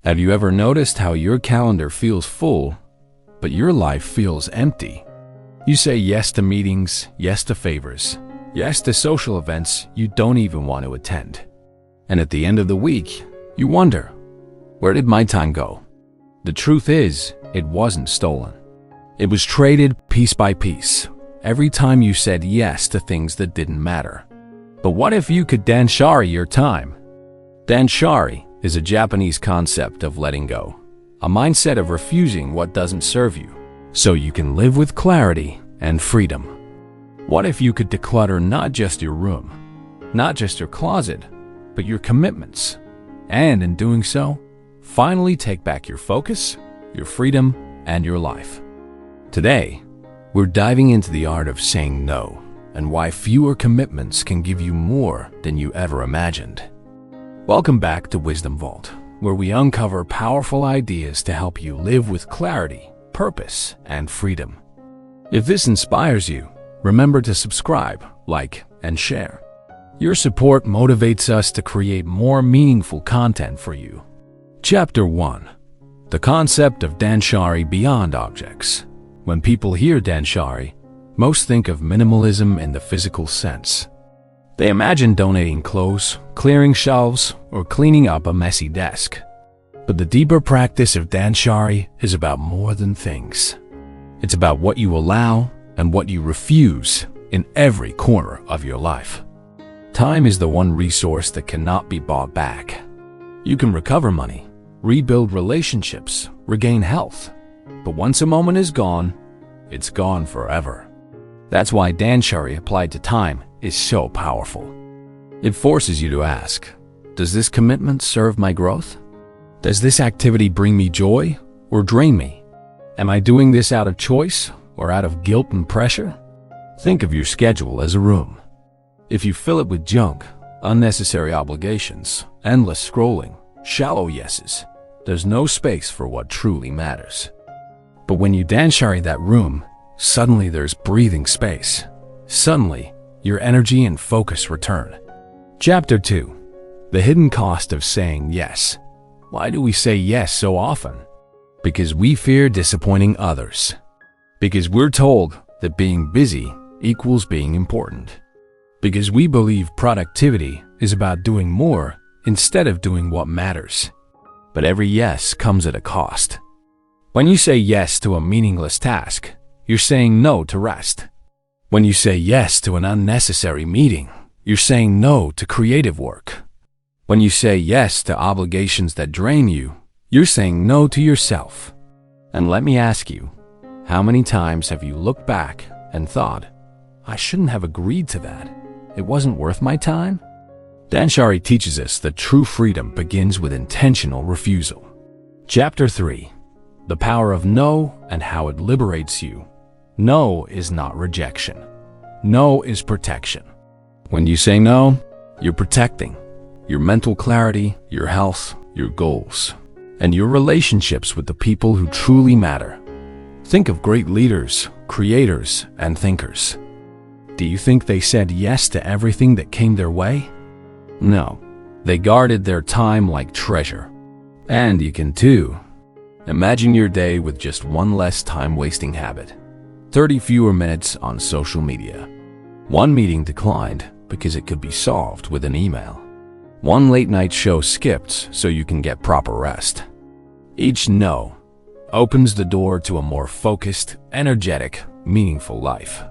Have you ever noticed how your calendar feels full, but your life feels empty? You say yes to meetings, yes to favors, yes to social events you don't even want to attend. And at the end of the week, you wonder, where did my time go? The truth is, it wasn't stolen. It was traded piece by piece, every time you said yes to things that didn't matter. But what if you could Danshari your time? Danshari is a Japanese concept of letting go, a mindset of refusing what doesn't serve you, so you can live with clarity and freedom. What if you could declutter not just your room, not just your closet, but your commitments, and in doing so, finally take back your focus, your freedom, and your life? Today, we're diving into the art of saying no and why fewer commitments can give you more than you ever imagined. Welcome back to Wisdom Vault, where we uncover powerful ideas to help you live with clarity, purpose, and freedom. If this inspires you, remember to subscribe, like, and share. Your support motivates us to create more meaningful content for you. Chapter 1. The concept of Danshari beyond objects. When people hear Danshari, most think of minimalism in the physical sense. They imagine donating clothes, clearing shelves, or cleaning up a messy desk. But the deeper practice of Danshari is about more than things. It's about what you allow and what you refuse in every corner of your life. Time is the one resource that cannot be bought back. You can recover money, rebuild relationships, regain health, but once a moment is gone, it's gone forever. That's why Danshari applied to time is so powerful. It forces you to ask, does this commitment serve my growth? Does this activity bring me joy or drain me? Am I doing this out of choice or out of guilt and pressure? Think of your schedule as a room. If you fill it with junk, unnecessary obligations, endless scrolling, shallow yeses, there's no space for what truly matters. But when you Danshari that room, suddenly there's breathing space. Suddenly, your energy and focus return. Chapter 2. The hidden cost of saying yes. Why do we say yes so often? Because we fear disappointing others. Because we're told that being busy equals being important. Because we believe productivity is about doing more instead of doing what matters. But every yes comes at a cost. When you say yes to a meaningless task, you're saying no to rest. When you say yes to an unnecessary meeting, you're saying no to creative work. When you say yes to obligations that drain you, you're saying no to yourself. And let me ask you, how many times have you looked back and thought, I shouldn't have agreed to that. It wasn't worth my time? Danshari teaches us that true freedom begins with intentional refusal. Chapter 3. The power of no and how it liberates you. No is not rejection. No is protection. When you say no, you're protecting your mental clarity, your health, your goals, and your relationships with the people who truly matter. Think of great leaders, creators, and thinkers. Do you think they said yes to everything that came their way? No, they guarded their time like treasure. And you can too. Imagine your day with just one less time-wasting habit. 30 fewer minutes on social media. One meeting declined because it could be solved with an email. One late-night show skipped so you can get proper rest. Each no opens the door to a more focused, energetic, meaningful life.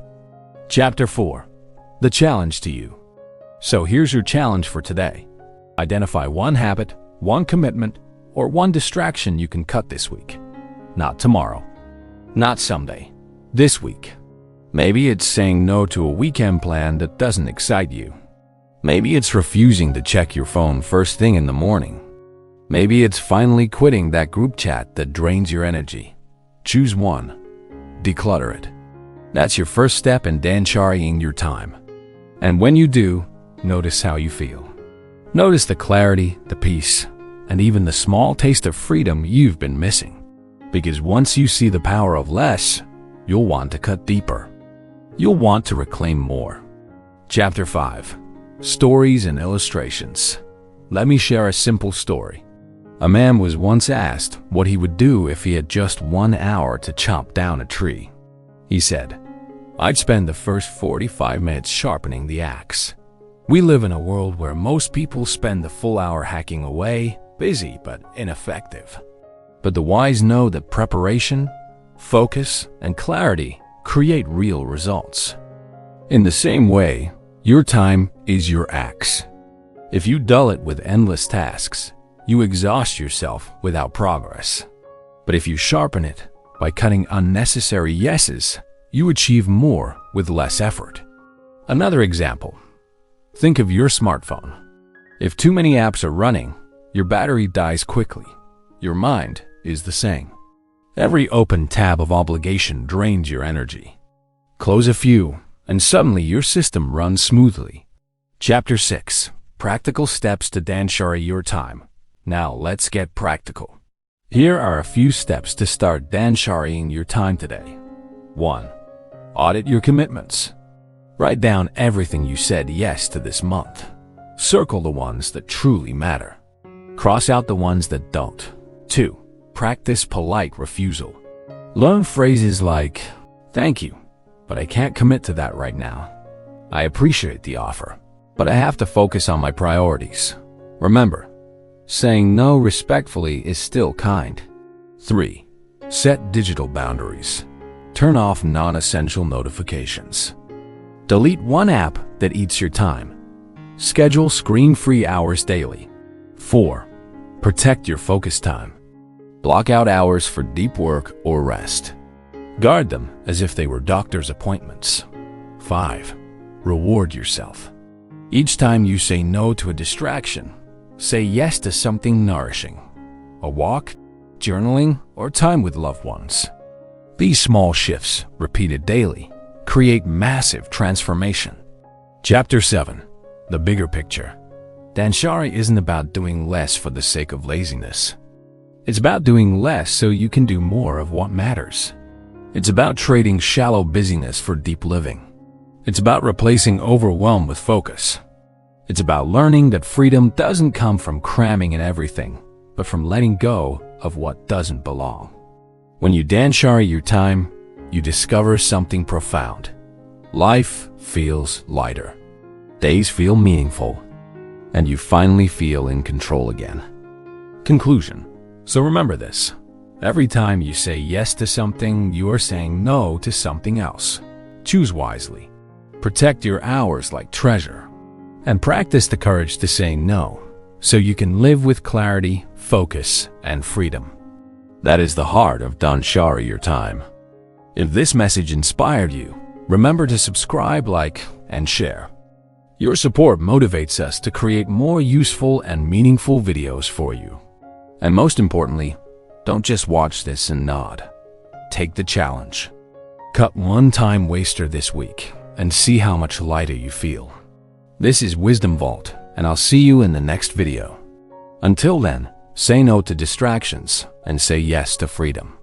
Chapter 4. The challenge to you. So here's your challenge for today. Identify one habit, one commitment, or one distraction you can cut this week. Not tomorrow. Not someday. This week. Maybe it's saying no to a weekend plan that doesn't excite you. Maybe it's refusing to check your phone first thing in the morning. Maybe it's finally quitting that group chat that drains your energy. Choose one. Declutter it. That's your first step in Danshariing your time. And when you do, notice how you feel. Notice the clarity, the peace, and even the small taste of freedom you've been missing. Because once you see the power of less, you'll want to cut deeper. You'll want to reclaim more. Chapter 5. Stories and illustrations. Let me share a simple story. A man was once asked what he would do if he had just 1 hour to chop down a tree. He said, "I'd spend the first 45 minutes sharpening the axe." We live in a world where most people spend the full hour hacking away, busy but ineffective. But the wise know that preparation, focus, and clarity create real results. In the same way, your time is your axe. If you dull it with endless tasks, you exhaust yourself without progress. But if you sharpen it by cutting unnecessary yeses, you achieve more with less effort. Another example. Think of your smartphone. If too many apps are running, your battery dies quickly. Your mind is the same. Every open tab of obligation drains your energy. Close a few, and suddenly your system runs smoothly. Chapter 6. Practical Steps to Danshari Your Time. Now let's get practical. Here are a few steps to start Danshariing your time today. 1. Audit your commitments. Write down everything you said yes to this month. Circle the ones that truly matter. Cross out the ones that don't. 2. Practice polite refusal. Learn phrases like, "Thank you, but I can't commit to that right now. I appreciate the offer, but I have to focus on my priorities." Remember, saying no respectfully is still kind. 3. Set digital boundaries. Turn off non-essential notifications. Delete one app that eats your time. Schedule screen-free hours daily. 4. Protect your focus time. Block out hours for deep work or rest. Guard them as if they were doctor's appointments. 5. Reward yourself. Each time you say no to a distraction, say yes to something nourishing. A walk, journaling, or time with loved ones. These small shifts, repeated daily, create massive transformation. Chapter 7. The Bigger Picture. Danshari isn't about doing less for the sake of laziness. It's about doing less so you can do more of what matters. It's about trading shallow busyness for deep living. It's about replacing overwhelm with focus. It's about learning that freedom doesn't come from cramming in everything, but from letting go of what doesn't belong. When you Danshari your time, you discover something profound. Life feels lighter. Days feel meaningful. And you finally feel in control again. Conclusion. So remember this. Every time you say yes to something, you are saying no to something else. Choose wisely. Protect your hours like treasure. And practice the courage to say no, so you can live with clarity, focus, and freedom. That is the heart of Danshari your time. If this message inspired you, remember to subscribe, like, and share. Your support motivates us to create more useful and meaningful videos for you. And most importantly, don't just watch this and nod. Take the challenge. Cut one time waster this week and see how much lighter you feel. This is Wisdom Vault, and I'll see you in the next video. Until then, say no to distractions and say yes to freedom.